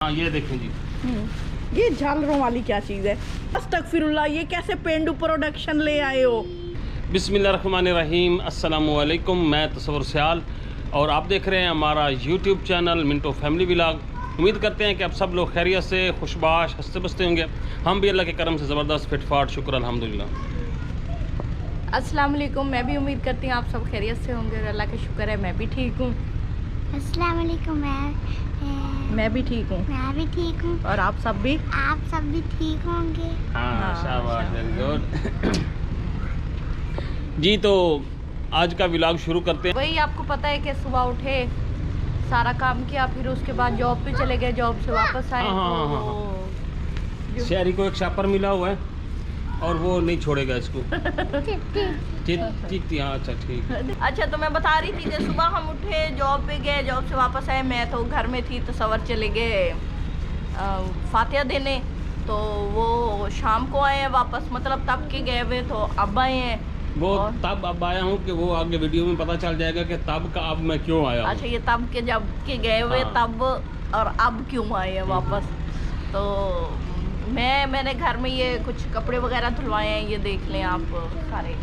हाँ ये देखें जी। ये झालरों वाली क्या चीज़ है? अस्तगफिरुल्लाह, ये कैसे पेंडू प्रोडक्शन ले आए हो? बिस्मिल्लाहिर्रहमानिर्रहीम, अस्सलामु अलैकुम। मैं तसव्वुर सियाल और आप देख रहे हैं हमारा YouTube channel Minto family vlog. उम्मीद करते हैं कि आप सब लोग खैरियत से खुशबाश हंसते बसते होंगे। हम भी अल्लाह के करम से ज़बरदस्त फिटफाट शुक्र अल्हम्दुलिल्लाह। अस्सलाम वालेकुम। मैं भी उम्मीद करती हूँ आप सब खैरियत से होंगे और अल्लाह का शुक्र है मैं भी ठीक हूँ। अस्सलाम वालेकुम। मैं भी ठीक हूँ। मैं भी ठीक हूँ और आप सब भी? आप सब भी ठीक होंगे। हाँ शाबाश, वेरी गुड। जी तो आज का व्लॉग शुरू करते हैं। वही आपको पता है कि सुबह उठे, सारा काम किया, फिर उसके बाद जॉब पे चले गए, जॉब से वापस आए तो शहरी को एक शापर मिला हुआ है और वो नहीं छोड़ेगा इसको। ठीक थी। हाँ अच्छा ठीक। अच्छा तो मैं बता रही थी कि सुबह हम उठे, जॉब पे गए, जॉब से वापस आए, मैं तो घर में थी तो सवर चले गए फातिहा देने, तो वो शाम को आए हैं वापस, मतलब तब के गए हुए तो अब आए हैं। वो तब अब आया हूँ कि वो आगे वीडियो में पता चल जाएगा कि तब का अब मैं क्यों आया हूँ। अच्छा ये तब के जब के गए हुए हाँ। तब और अब क्यों आए हैं वापस। तो मैंने घर में ये कुछ कपड़े वगैरह धुलवाए हैं, ये देख लें आप सारे।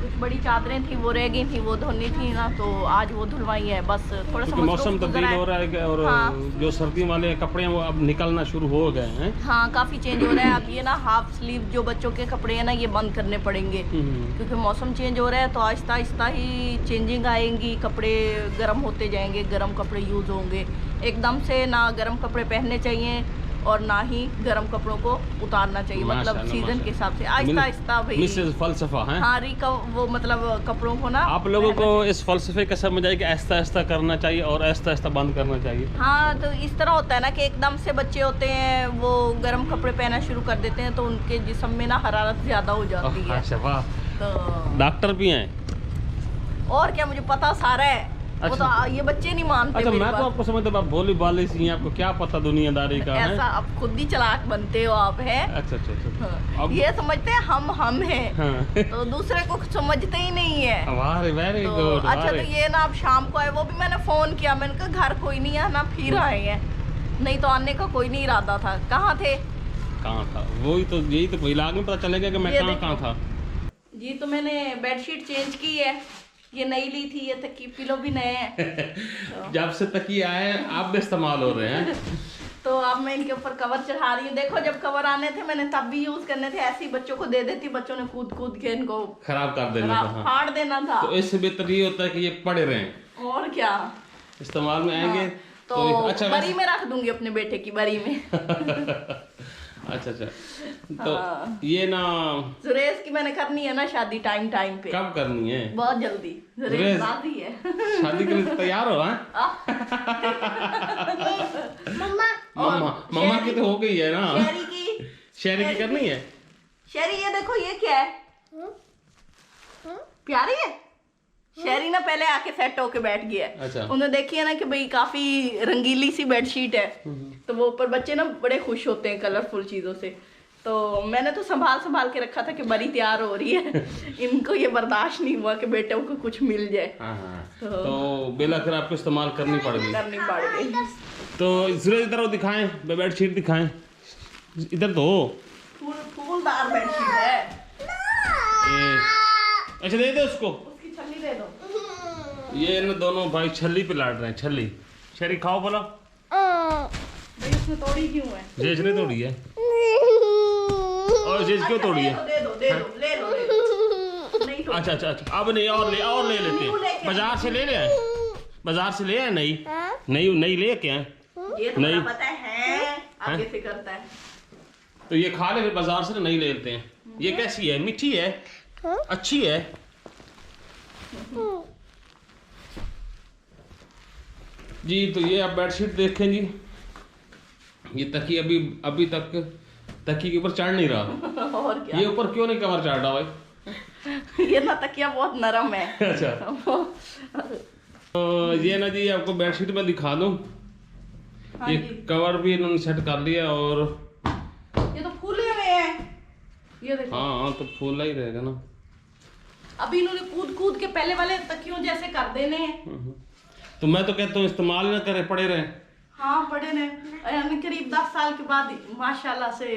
कुछ बड़ी चादरें थी वो रह गई थी, वो धोनी थी ना, तो आज वो धुलवाई है। बस थोड़ा सा मौसम तब्दील हो रहा है और हाँ। जो सर्दियों वाले कपड़े हैं वो अब निकलना शुरू हो गए हैं। हाँ काफ़ी चेंज हो रहा है। अब ये ना हाफ स्लीव जो बच्चों के कपड़े हैं ना, ये बंद करने पड़ेंगे क्योंकि मौसम चेंज हो रहा है, तो आहिस्ता आहिस्ता ही चेंजिंग आएंगी, कपड़े गर्म होते जाएंगे, गर्म कपड़े यूज़ होंगे। एकदम से ना गर्म कपड़े पहनने चाहिए और ना ही गर्म कपड़ों को उतारना चाहिए, मतलब सीजन के हिसाब से आहिस्ता आहिस्ता भाई। मिसेस फलसफा है। हाँ री का वो मतलब कपड़ों को ना आप लोगों को इस फलसफे का समझ आए कि आहिस्ता आहिस्ता करना चाहिए और आहिस्ता आहिस्ता बंद करना चाहिए। हाँ तो इस तरह होता है ना कि एकदम से बच्चे होते हैं वो गर्म कपड़े पहनना शुरू कर देते हैं, तो उनके जिस्म में ना हरारत ज़्यादा हो जाती है। अच्छा वाह, तो डॉक्टर भी हैं। और क्या, मुझे पता सारा है। वो तो ये बच्चे नहीं मानते। अच्छा मेरी मैं तो बात। आपको समझता आप भोली भाली सी हैं, आपको क्या पता दुनियादारी का है। ऐसा आप खुद ही चालाक बनते हो आप, है। अच्छा। हाँ, अब ये समझते हैं हम हैं। हाँ। तो दूसरे को समझते ही नहीं है। वेरी तो गुड। अच्छा तो ये ना आप शाम को आए, वो भी मैंने फोन किया, मैंने कहा घर कोई नहीं है ना, फिर आए हैं, नहीं तो आने का कोई नहीं इरादा था। कहाँ थे? कहाँ था वही तो, यही तो व्लॉग में पता चलेगा कि मैं कहाँ था। जी तो मैंने बेडशीट चेंज की है, ये नई ली थी, ये तकिए पिलो भी नए हैं। जब से तकिए आए आप भी इस्तेमाल हो रहे हैं। तो अब मैं इनके ऊपर कवर चढ़ा रही हूँ। देखो जब कवर आने थे मैंने तब भी यूज करने थे, ऐसे ही बच्चों को दे देती, बच्चों ने कूद कूद के इनको खराब कर देना था। हाँ। फाड़ देना था। तो इससे बेहतर ये होता है कि ये पड़े रहें, और क्या, इस्तेमाल में आएंगे। हाँ। तो अच्छा बरी में रख दूंगी अपने बेटे की बरी में। अच्छा तो ये ना जुरेज की मैंने करनी है ना शादी टाइम पे। कब करनी है? बहुत जल्दी। जुरेज शादी है। शादी के लिए तैयार हो? मम्मा की तो हो गई है ना। शहरी की करनी है। शहरी ये देखो ये क्या है, प्यारी है। शहरी ना पहले आके सेट होके बैठ गया है। अच्छा। उन्होंने देखी है ना कि भाई काफी रंगीली सी बेडशीट है, तो वो ऊपर बच्चे ना बड़े खुश होते हैं कलरफुल चीजों से। तो मैंने तो संभाल के रखा था कि बड़ी तैयार हो रही है। इनको ये बर्दाश्त नहीं हुआ कि बेटे को कुछ मिल जाए। हाँ। तो बेला कर आपको इस्तेमाल करनी पड़ गई। तो सूरज इधर दिखाएं, बेडशीट दिखाएं, इधर तो फूलदार बेडशीट है। अच्छा दे दे उसको, उसकी छल्ली दे दो। ये इन दोनों भाई छल्ली पे लड़ रहे हैं। छल्ली शहरी खाओ बोला। भाई उसने तोड़ी क्यों है? जेज ने तोड़ी है। और जेज क्यों तोड़ी है? दे दो ले लो। नहीं तोड़ी। अच्छा अब नहीं, और ले लेते हैं। बाजार से ले आए, बाजार से ले आए। नहीं ले के आए। ये तो नहीं पता है आगे से करता है। तो ये खा ले, फिर बाजार से नहीं ले लेते हैं। ये कैसी है? मीठी है, अच्छी है। जी तो ये आप बेडशीट देखें जी, ये तकिए अभी तक तकिए के ऊपर चढ़ नहीं रहा। और क्या, ये ऊपर क्यों नहीं कवर चढ़ रहा भाई? ये ना तकिया बहुत नरम है। अच्छा। तो ये ना जी आपको बेडशीट में दिखा दूं। हाँ ये जी। कवर भी इन्होंने सेट कर लिया और ये तो फूले हुए हैं, ये देखो। हाँ तो फूला ही रहेगा ना। अभी इन्होंने कूद के पहले वाले तकियों जैसे कर देने हैं। तो मैं तो कहता हूँ इस्तेमाल ना करे, पड़े रहे। हाँ बड़े ने यानी करीब 10 साल के बाद माशाल्लाह से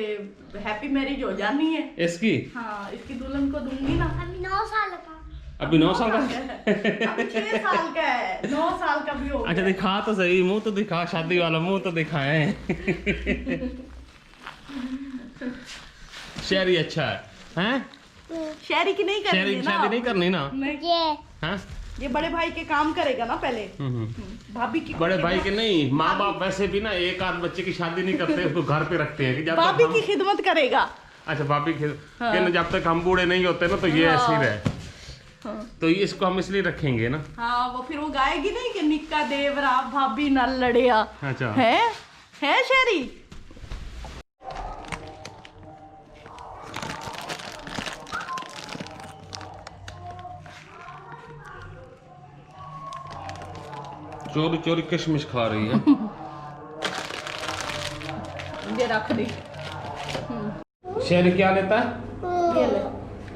हैप्पी मैरिज हो जानी है इसकी। हाँ इसकी दुल्हन को दूंगी ना। अभी 9 साल का। अभी 9 साल का अभी 6 साल का है, 9 साल का भी हो अच्छा गया। दिखा तो सही, मुंह तो दिखा, शादी वाला मुंह तो दिखाए। शहरी अच्छा है हैं? शहरी की नहीं शहरी करेंगे की ना। शादी नहीं करनी ना। नहीं, ये हाँ ये बड़े भाई के काम करेगा ना पहले। भाभी की बड़े भाई के नहीं, माँ बाप वैसे भी ना एक आध बच्चे की शादी नहीं करते, उसको घर पे रखते हैं कि जब तक भाभी हम। की खिदमत करेगा। अच्छा भाभी के हाँ। कि ना जब तक हम बूढ़े नहीं होते ना तो ये हाँ। ऐसे ही रहे। हाँ। तो ये इसको हम इसलिए रखेंगे ना। हाँ वो फिर वो गाएगी नहीं कि निक्का देवरा भाभी न लड़िया। अच्छा है शहरी। चोरी चोरी किशमिश खा रही है। ये रख दी। शहरी क्या लेता है? ये ले।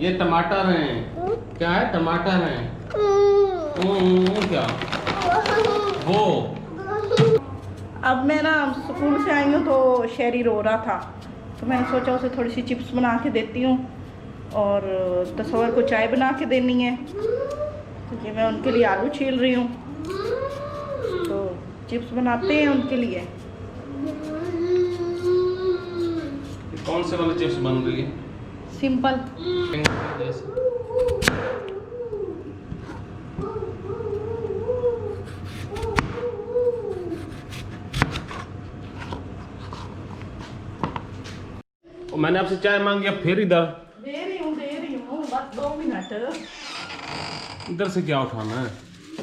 ये टमाटर हैं। क्या है? टमाटर हैं। क्या वो? अब मैं ना स्कूल से आई हूँ तो शहरी रो रहा था, तो मैंने सोचा उसे थोड़ी सी चिप्स बना के देती हूँ और तस्वर को चाय बना के देनी है, तो ये मैं उनके लिए आलू छील रही हूँ। तो चिप्स बनाते हैं उनके लिए। कौन से वाले चिप्स बन रही है? सिंपल। मैंने आपसे चाय मांगी, अब फिर इधर। दे रही हूँ बस 2 मिनट। इधर से क्या उठाना है?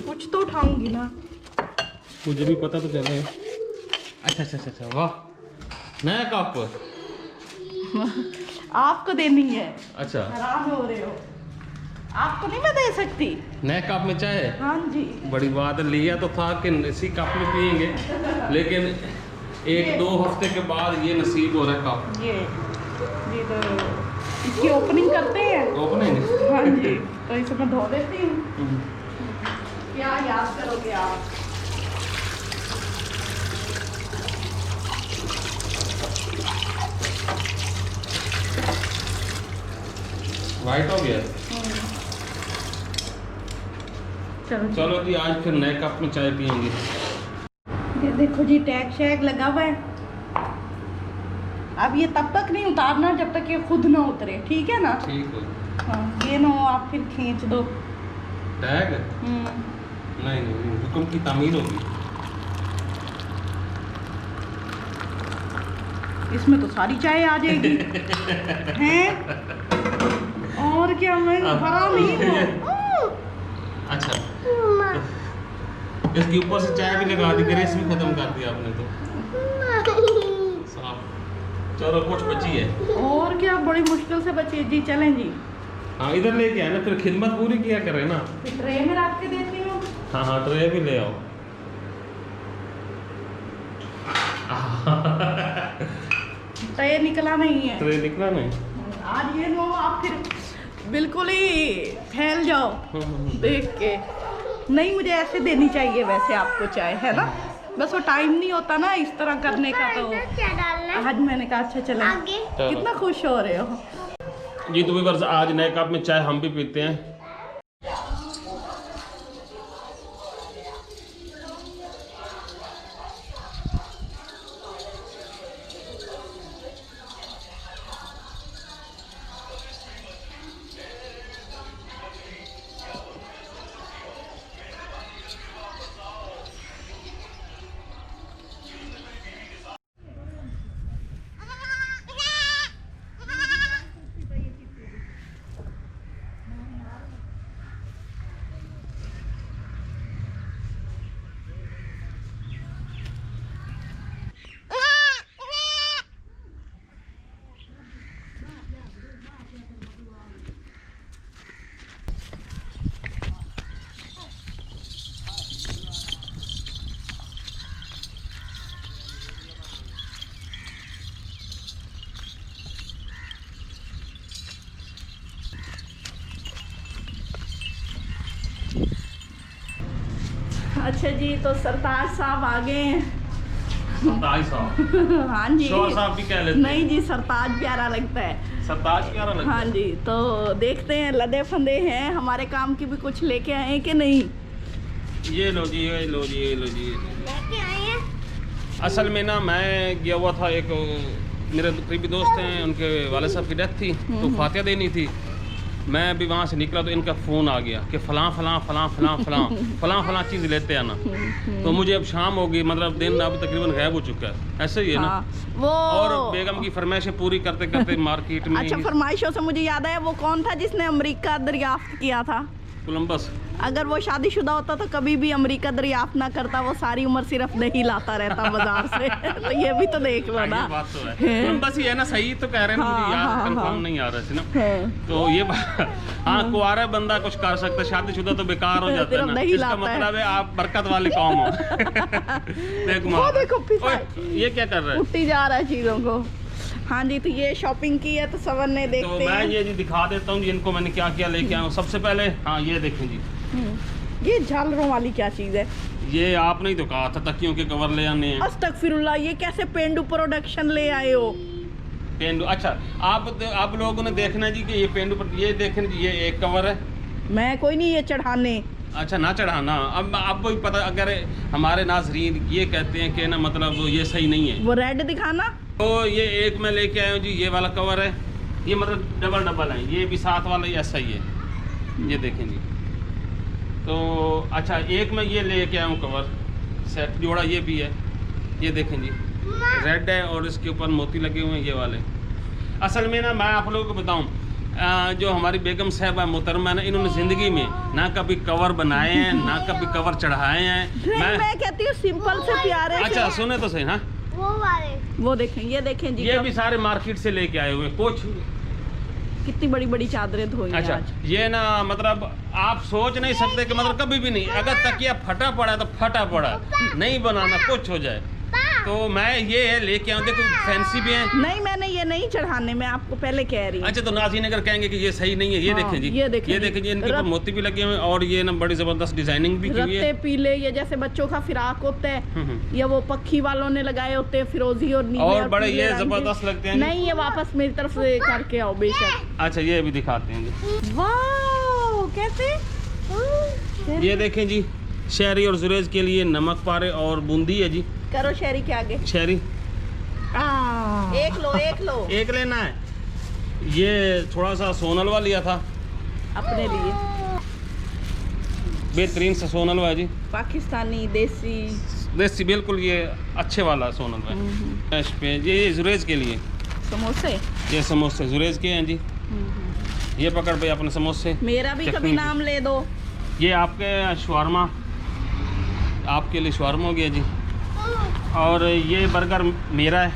कुछ तो उठाऊंगी ना। मुझे भी पता तो चले। अच्छा वाह, नया कप। आपको देनी है। अच्छा हैरान हो रहे हो, आपको नहीं मैं दे सकती। नए कप में चाय? हाँ जी। बड़ी बात है, लिया तो था कि इसी कप में पियेंगे, लेकिन 1-2 हफ्ते के बाद ये नसीब हो रहा है कप। ये तो इसकी ओपनिंग करते हैं। ओपनिंग? हाँ जी, तो इसे मैं धो देती हूँ। क्या याद करोगे आप? वाइट हो गया। चलो जी, आज फिर नए कप में चाय पियेंगे। ये देखो जी, टैग शैग लगा हुआ है। अब ये तब तक नहीं उतारना जब तक ये खुद ना उतरे, ठीक है ना? ठीक है। हाँ, ये ना हो आप फिर खींच दो। टैग? नहीं, हुक्म की तामील होगी। इसमें तो सारी चाय आ जाएगी। हैं? और क्या, मैं भरा नहीं हूँ। अच्छा, इसके ऊपर से चाय भी लगा दी, ग्रेस भी खत्म कर दिया आपने तो। साफ। चलो कुछ बची है। और क्या, बड़ी मुश्किल से बची जी। चलें जी। हाँ इधर लेके आए ना, फिर खिदमत पूरी किया करे ना। फिर ट्रे में रख के देती हूँ। हाँ ट्रे भी ले आओ। ट्रे निकला नहीं है। ट्रे निकला नहीं। आज ये लो, आप फिर बिल्कुल ही फैल जाओ देख के। नहीं, मुझे ऐसे देनी चाहिए वैसे आपको चाय, है ना? बस वो टाइम नहीं होता ना इस तरह करने का, तो क्या डालना है? आज मैंने कहा अच्छा चलो। आगे? कितना खुश हो रहे हो। जी तो बस आज नए कप में चाय हम भी पीते हैं। अच्छा जी, तो सरताज साहब आ गए हैं सरताज साहब, हाँ जी। शोर साहब भी कह लेते हैं। नहीं जी, सरताज प्यारा लगता है। सरताज प्यारा लगता है। हाँ जी, तो देखते हैं लदे फंदे हैं, हमारे काम की भी कुछ लेके आए हैं कि नहीं। ये लो जी, ये लो जी, ये लो जी। लेके आए हैं। असल में ना मैं गया हुआ था, एक मेरे करीबी दोस्त हैं, उनके वाले साहब की डेथ थी, तो फातिहा देनी थी। मैं अभी वहाँ से निकला तो इनका फ़ोन आ गया कि फ़लाँ फ़लाँ फ़लाँ फ़लाँ फ़लाँ फ़लाँ फ़लाँ चीज़ लेते आना। तो मुझे अब शाम होगी, मतलब दिन अब तकरीबन गायब हो चुका है, ऐसे ही है ना। हाँ, वो और बेगम की फरमाइशें पूरी करते करते मार्केट में अच्छा, फरमाइशों से मुझे याद आया, वो कौन था जिसने अमेरिका दरियाफ्त किया था? कोलंबस। अगर वो शादीशुदा होता तो कभी भी अमेरिका दरियाफ्त ना करता, वो सारी उम्र सिर्फ दही लाता रहता बाजार से। तो ये भी तो देख लो ना। ये बात तो है, कोलंबस ही है ना, सही तो कह रहे हैं ना, मुझे याद कंफर्म नहीं आ रहा है ना। तो ये हाँ, कुंवारा बंदा कुछ कर सकता है, शादीशुदा तो बेकार हो जाता है ना। इसका मतलब है आप बरकत वाले कौम हो। देखो ये क्या कर रहा है, उठती जा रहा है चीजों को। हाँ जी, तो ये शॉपिंग की है तो सवन ने देखते तो मैं हैं। ये जी दिखा देता हूँ जी इनको मैंने क्या क्या लेके आया हूँ। सबसे पहले हाँ ये देखें जी, ये झालरों वाली क्या चीज है? ये आपने ही तो कहा था तकियों के कवर ले आने हैं। अस्तगफिरुल्लाह, ये कैसे पेंडू प्रोडक्शन ले आए हो? पेंडू, अच्छा आप लोगों ने देखना जी कि ये पेंडू पर, ये देखें जी, ये एक कवर है। मैं कोई नहीं ये चढ़ाने। अच्छा ना चढ़ाना, अब आपको भी पता, अगर हमारे नाज़रीन ये कहते हैं कि ना मतलब ये सही नहीं है, वो रेड दिखाना। तो ये एक मैं लेके आया हूँ जी, ये वाला कवर है, ये मतलब डबल है, ये भी साथ वाला ही ऐसा ही है, ये देखें जी। तो अच्छा, एक मैं ये लेके आया हूँ कवर सेट जोड़ा, ये भी है, ये देखें जी, रेड है और इसके ऊपर मोती लगे हुए हैं ये वाले। असल में ना मैं आप लोगों को बताऊँ, जो हमारी बेगम साहबा मोहतरमा है ना, इन्होंने ज़िंदगी में ना कभी कवर बनाए हैं ना कभी कवर चढ़ाए हैं। मैं कहती हूँ सिंपल से प्यारे अच्छा सुने तो सही, हाँ वो वाले। वो देखें, ये देखें जी, ये भी सारे मार्केट से लेके आए हुए कुछ। कितनी बड़ी बड़ी चादरें धोई हैं अच्छा, आज। ये ना मतलब आप सोच नहीं सकते कि मतलब कभी भी नहीं, अगर तकिया फटा पड़ा तो फटा पड़ा, नहीं बनाना कुछ हो जाए। तो मैं ये लेके आऊँ, देखो फैंसी भी है। नहीं, मैंने ये नहीं चढ़ाने, मैं आपको पहले कह रही हूँ। अच्छा, तो नाज़रीन अगर कहेंगे कि ये सही नहीं है, ये हाँ, देखें जी, ये देखें जी, इनके ऊपर मोती भी लगे हुए हैं और ये ना बड़ी जबरदस्त डिजाइनिंग भी की हुई रत्ते है। पीले, ये जैसे बच्चों का फिराक होता है, या वो पक्षी वालों ने लगाए होते हैं फिरोजी और नीले और बड़े पीले ये रंग के। जबरदस्त लगते हैं। नहीं, ये वापस मेरी तरफ से करके आओ बेशक। अच्छा, ये भी दिखाते हैं जी, वाह कैसे। ये देखें जी, शहरी और जुरेज के लिए नमक पारे और बूंदी है जी। करो शहरी के आगे। शहरी एक लो, एक लो। एक लेना है। ये थोड़ा सा सोनलवा लिया था अपने लिए, बेहतरीन सा सोनलवा है जी, पाकिस्तानी देसी। देसी बिल्कुल, ये अच्छे वाला सोनलवा है। इस पे ये जुरेज के लिए समोसे। ये समोसे जुरेज के हैं जी। ये पकड़ पे अपने समोसे। मेरा भी चटनी कभी की। नाम ले दो। ये आपके शवारमा, आपके लिए शवारमा हो गया जी। और ये बर्गर मेरा है।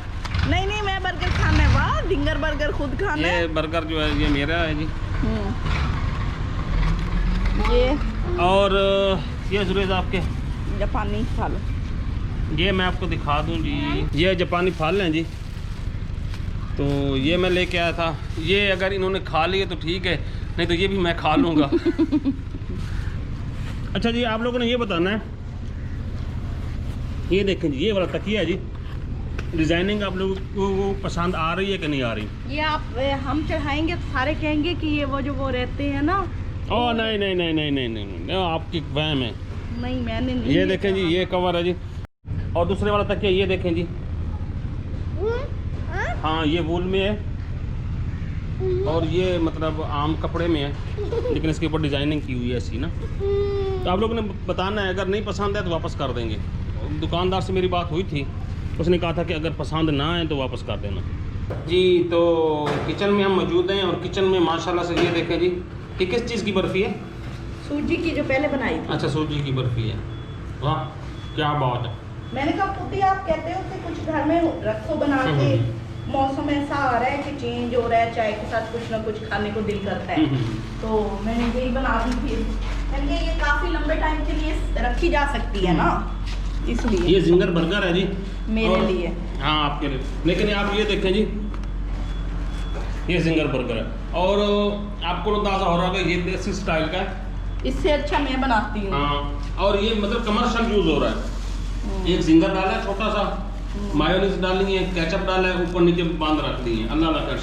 नहीं नहीं, मैं बर्गर खाना है। वाह, डिंगर बर्गर खुद खाना है। ये बर्गर जो है ये मेरा है जी। ये और ये जुरेज आपके जापानी खा लो। ये मैं आपको दिखा दूं जी, ये जापानी फल हैं जी। तो ये मैं लेके आया था, ये अगर इन्होंने खा लिए तो ठीक है, नहीं तो ये भी मैं खा लूँगा। अच्छा जी, आप लोगों ने ये बताना है, ये देखें जी, ये वाला तकिया है जी, डिज़ाइनिंग आप लोगों को पसंद आ रही है कि नहीं आ रही? ये आप हम चढ़ाएंगे तो सारे कहेंगे कि ये वो जो वो रहते हैं ना। ओह नहीं नहीं नहीं नहीं नहीं नहीं, नहीं, नहीं आपकी वहम है। नहीं, मैंने नहीं। ये देखें जी, ये कवर है जी। और दूसरे वाला तकिया ये देखें जी, हाँ ये वूल में है और ये मतलब आम कपड़े में है, लेकिन इसके ऊपर डिज़ाइनिंग की हुई है ऐसी ना। तो आप लोगों ने बताना है, अगर नहीं पसंद है तो वापस कर देंगे। दुकानदार से मेरी बात हुई थी, उसने कहा था कि अगर पसंद ना आए तो वापस कर देना जी। तो किचन में हम मौजूद हैं और किचन में माशाल्लाह से ये देखें जी कि किस चीज़ की बर्फ़ी है? सूजी की, जो पहले बनाई थी। अच्छा, सूजी की बर्फ़ी है। वाह क्या बात है। मैंने कहा पुती आप कहते हो कि कुछ घर में रखो बना के, मौसम ऐसा आ रहा है कि चेंज हो रहा है, चाय के साथ कुछ ना कुछ खाने को दिल करता है। तो मैंने यही बना दी थी। मैंने ये काफ़ी लंबे टाइम के लिए रखी जा सकती है ना, इसलिए। ये जिंगर बर्गर है जी मेरे लिए। हाँ आपके लिए, लेकिन आप ये देखें जी, ये जिंगर बर्गर है और आपको अंदाजा हो रहा है ये देसी स्टाइल का है। इससे अच्छा मैं बनाती हूँ। हाँ, और ये मतलब कमर्शियल यूज हो रहा है। एक जिंगर डाला है छोटा सा मायोनीज डालनी है, केचप डाला है, ऊपर नीचे बांध रख दी है। अल्लाह ना कर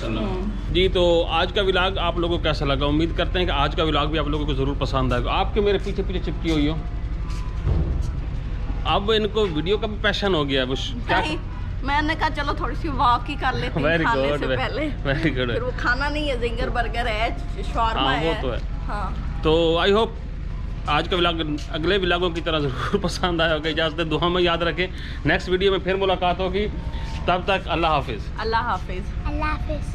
जी। तो आज का व्लॉग आप लोगों को कैसा लगा? उम्मीद करते हैं कि आज का व्लॉग भी आप लोगों को ज़रूर पसंद आएगा। आपके मेरे पीछे पीछे चिपकी हुई हो, अब इनको वीडियो का भी पैशन हो गया है। बस क्या, मैंने कहा चलो थोड़ी सी वॉक ही कर लेते हैं खाने से पहले। Very good. फिर वो खाना नहीं है, जिंगर बर्गर है, शॉर्मा है। वो तो है। हाँ। तो आई होप आज का व्लॉग अगले व्लॉगों की तरह ज़रूर पसंद आया होगा। इजाज़त दुआ में याद रखें, नेक्स्ट वीडियो में फिर मुलाकात होगी। तब तक अल्लाह हाफिज़। अल्लाह हाफिज़। अल्लाह हाफिज।